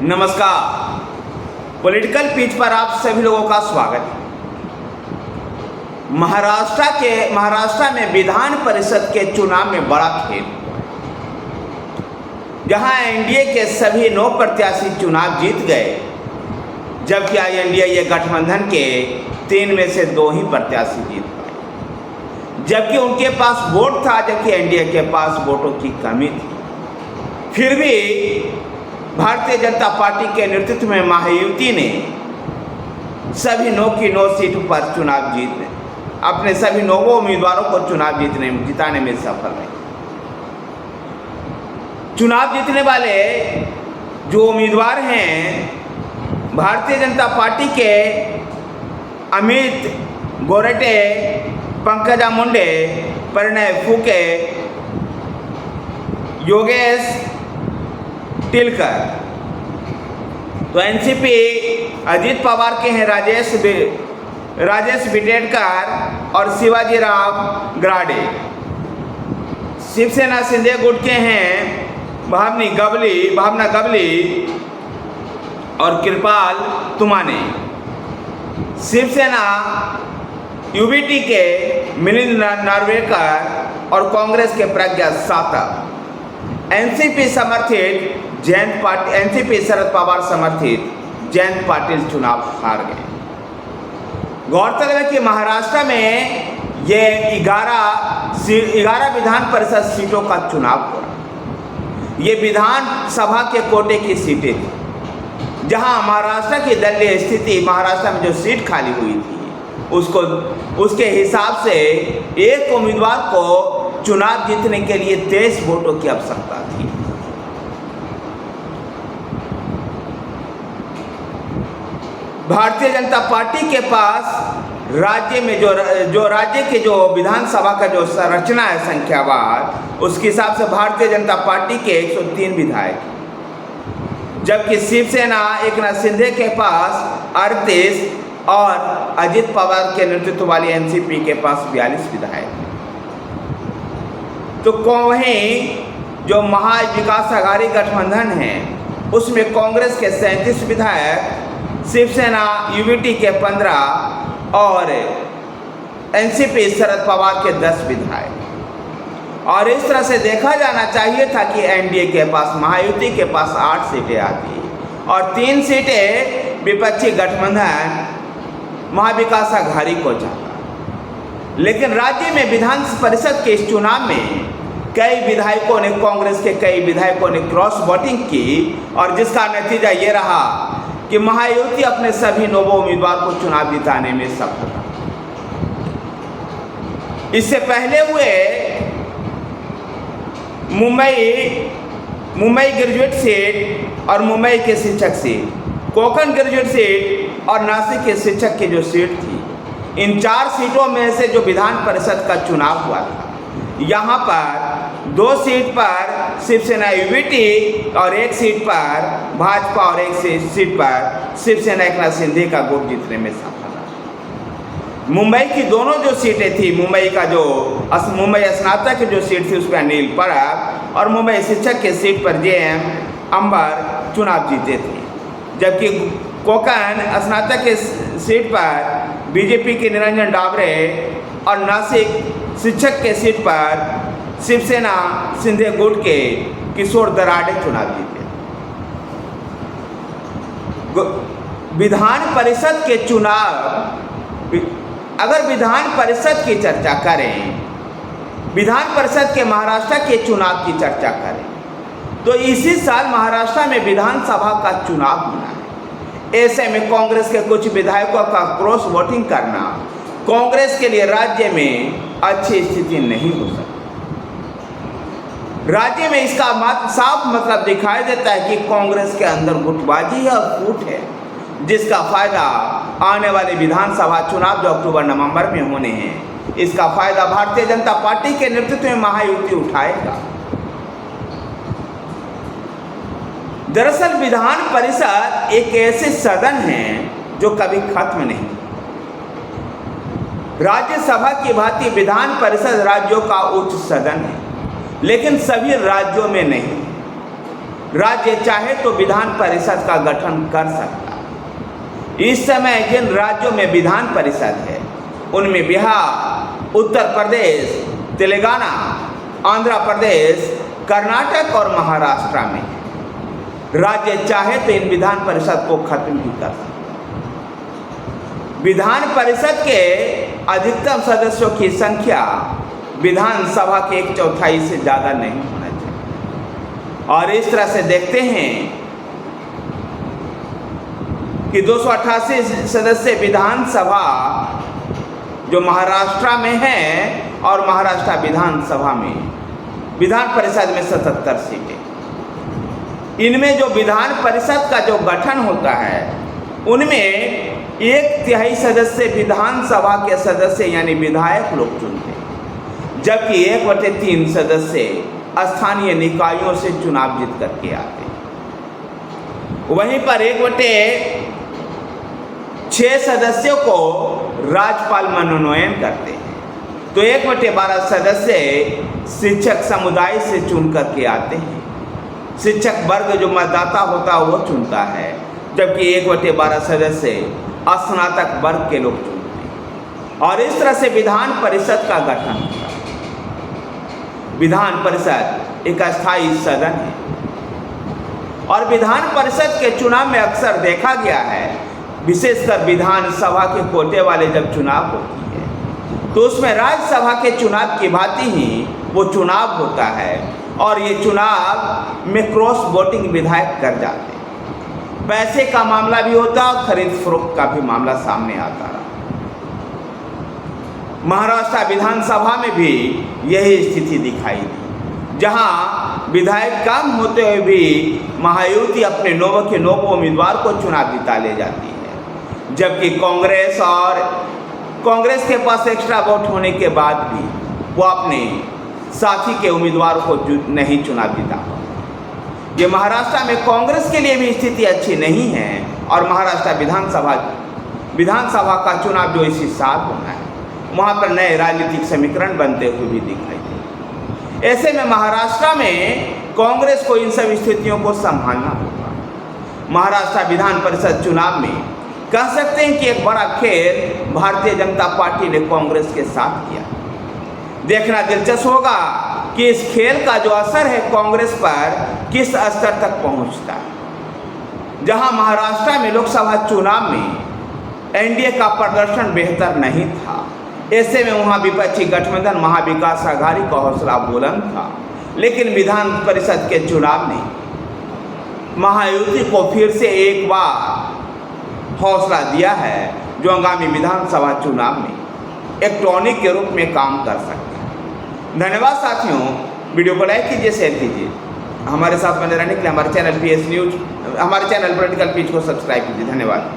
नमस्कार। Political pitch पर आप सभी लोगों का स्वागत है। महाराष्ट्र में विधान परिषद के चुनाव में बड़ा खेल, जहां एनडीए के सभी 9 प्रत्याशी चुनाव जीत गए, जबकि एनडीए गठबंधन के 3 में से 2 ही प्रत्याशी जीत पाए, जबकि उनके पास वोट था, जबकि एनडीए के पास वोटों की कमी थी। फिर भी भारतीय जनता पार्टी के नेतृत्व में महायुति ने सभी 9 की 9 सीटों पर चुनाव जीतने, अपने सभी 9 उम्मीदवारों को चुनाव जिताने में सफल रहे। चुनाव जीतने वाले जो उम्मीदवार हैं, भारतीय जनता पार्टी के अमित गोरटे, पंकजा मुंडे, परिणय फुके, योगेश टिलकर। तो एनसीपी अजित पवार के हैं राजेश बिटेडकर और शिवाजीराव ग्राडे। शिवसेना शिंदे गुट के हैं भावना गवली और कृपाल तुमाने। शिवसेना यूबीटी के मिलिंद नार्वेकर और कांग्रेस के प्रज्ञा सातव। एनसीपी शरद पवार समर्थित जयंत पाटिल चुनाव हार गए। गौरतलब है कि महाराष्ट्र में ये 11 विधान परिषद सीटों का चुनाव हो रहा। ये विधानसभा के कोटे की सीटें थी, जहां महाराष्ट्र की दलीय स्थिति, महाराष्ट्र में जो सीट खाली हुई थी उसके हिसाब से एक उम्मीदवार को चुनाव जीतने के लिए 23 वोटों की आवश्यकता थी। भारतीय जनता पार्टी के पास राज्य में राज्य के जो विधानसभा का जो संरचना है संख्यावार, उसके हिसाब से भारतीय जनता पार्टी के 103 विधायक, जबकि शिवसेना एकनाथ शिंदे के पास 38 और अजित पवार के नेतृत्व वाली एनसीपी के पास 42 विधायक। तो वहीं जो महाविकास आघाड़ी गठबंधन है, उसमें कांग्रेस के 37 विधायक, शिवसेना यूबीटी के 15 और एनसीपी शरद पवार के 10 विधायक। और इस तरह से देखा जाना चाहिए था कि एनडीए के पास, महायुति के पास 8 सीटें आती और 3 सीटें विपक्षी गठबंधन महाविकास आघाड़ी को जाता। लेकिन राज्य में विधान परिषद के इस चुनाव में कांग्रेस के कई विधायकों ने क्रॉस वोटिंग की, और जिसका नतीजा ये रहा कि महायुति अपने सभी 9 उम्मीदवार को चुनाव जिताने में सफल रहा। इससे पहले हुए मुंबई ग्रेजुएट सीट और मुंबई के शिक्षक सीट, कोंकण ग्रेजुएट सीट और नासिक के शिक्षक की जो सीट थी, इन 4 सीटों में से जो विधान परिषद का चुनाव हुआ था, यहाँ पर 2 सीट पर शिवसेना यूबीटी और 1 सीट पर भाजपा और 1 सीट पर शिवसेना एकनाथ शिंदे का गुट जीतने में सफल रहा। मुंबई की दोनों जो सीटें थी, मुंबई स्नातक की जो सीट थी उस पर अनिल परब और मुंबई शिक्षक के सीट पर जेएम अंबर चुनाव जीते थे, जबकि कोंकण स्नातक के सीट पर बीजेपी के निरंजन डाबरे और नासिक शिक्षक के सीट पर शिवसेना शिंदे गुट के किशोर दराडे चुनाव जीते। विधान परिषद के चुनाव, अगर विधान परिषद की चर्चा करें, विधान परिषद के महाराष्ट्र के चुनाव की चर्चा करें, तो इसी साल महाराष्ट्र में विधानसभा का चुनाव होना है। ऐसे में कांग्रेस के कुछ विधायकों का क्रॉस वोटिंग करना कांग्रेस के लिए राज्य में अच्छी स्थिति नहीं हो सकती। राज्य में इसका साफ मतलब दिखाई देता है कि कांग्रेस के अंदर गुटबाजी और फूट है, जिसका फायदा आने वाले विधानसभा चुनाव जो अक्टूबर-नवंबर में होने हैं, इसका फायदा भारतीय जनता पार्टी के नेतृत्व में महायुति उठाएगा। दरअसल विधान परिषद एक ऐसे सदन है जो कभी खत्म नहीं। राज्यसभा की भांति विधान परिषद राज्यों का उच्च सदन है, लेकिन सभी राज्यों में नहीं। राज्य चाहे तो विधान परिषद का गठन कर सकता है। इस समय जिन राज्यों में विधान परिषद है उनमें बिहार, उत्तर प्रदेश, तेलंगाना, आंध्र प्रदेश, कर्नाटक और महाराष्ट्र में है। राज्य चाहे तो इन विधान परिषद को खत्म भी कर सकता है। विधान परिषद के अधिकतम सदस्यों की संख्या विधानसभा के 1/4 से ज़्यादा नहीं होना चाहिए। और इस तरह से देखते हैं कि 288 सदस्य विधानसभा जो महाराष्ट्र में है और महाराष्ट्र विधानसभा में, विधान परिषद में 77 सीटें। इनमें जो विधान परिषद का जो गठन होता है उनमें 1/3 सदस्य विधानसभा के सदस्य यानी विधायक लोग चुनते हैं, जबकि 1/3 सदस्य स्थानीय निकायों से चुनाव जीत करके आते हैं। वहीं पर 1/6 सदस्यों को राज्यपाल मनोनयन करते हैं, तो 1/12 सदस्य शिक्षक समुदाय से चुन करके आते हैं। शिक्षक वर्ग जो मतदाता होता है वो चुनता है, जबकि 1/12 सदस्य स्नातक वर्ग के लोग चुनते हैं। और इस तरह से विधान परिषद का गठन होता है। विधान परिषद एक अस्थायी सदन है और विधान परिषद के चुनाव में अक्सर देखा गया है, विशेषकर विधानसभा के कोटे वाले जब चुनाव होती है तो उसमें राज्यसभा के चुनाव की भांति ही वो चुनाव होता है और ये चुनाव में क्रॉस वोटिंग विधायक कर जाते हैं। पैसे का मामला भी होता और खरीद फरोख्त का भी मामला सामने आता रहा। महाराष्ट्र विधानसभा में भी यही स्थिति दिखाई दी, जहां विधायक कम होते हुए भी महायुति अपने 9 के 9 उम्मीदवार को चुनाव जिता ले जाती है, जबकि कांग्रेस के पास एक्स्ट्रा वोट होने के बाद भी वो अपने साथी के उम्मीदवार को नहीं चुनाव जिता पाते। ये महाराष्ट्र में कांग्रेस के लिए भी स्थिति अच्छी नहीं है और महाराष्ट्र विधानसभा का चुनाव जो इसी साल होना है वहाँ पर नए राजनीतिक समीकरण बनते हुए भी दिखाई दे। ऐसे में महाराष्ट्र में कांग्रेस को इन सब स्थितियों को संभालना होगा। महाराष्ट्र विधान परिषद चुनाव में कह सकते हैं कि एक बड़ा खेल भारतीय जनता पार्टी ने कांग्रेस के साथ किया। देखना दिलचस्प होगा कि इस खेल का जो असर है कांग्रेस पर किस स्तर तक पहुंचता है। जहां महाराष्ट्र में लोकसभा चुनाव में एनडीए का प्रदर्शन बेहतर नहीं था, ऐसे में वहां विपक्षी गठबंधन महाविकास आघाड़ी का हौसला बुलंद था, लेकिन विधान परिषद के चुनाव ने महायुति को फिर से एक बार हौसला दिया है, जो आगामी विधानसभा चुनाव में एक टॉनिक के रूप में काम कर सकते हैं। धन्यवाद साथियों, वीडियो को लाइक कीजिए, शेयर कीजिए। हमारे साथ बने रहने के लिए हमारे चैनल PS न्यूज, हमारे चैनल पॉलिटिकल पिच को सब्सक्राइब कीजिए। धन्यवाद।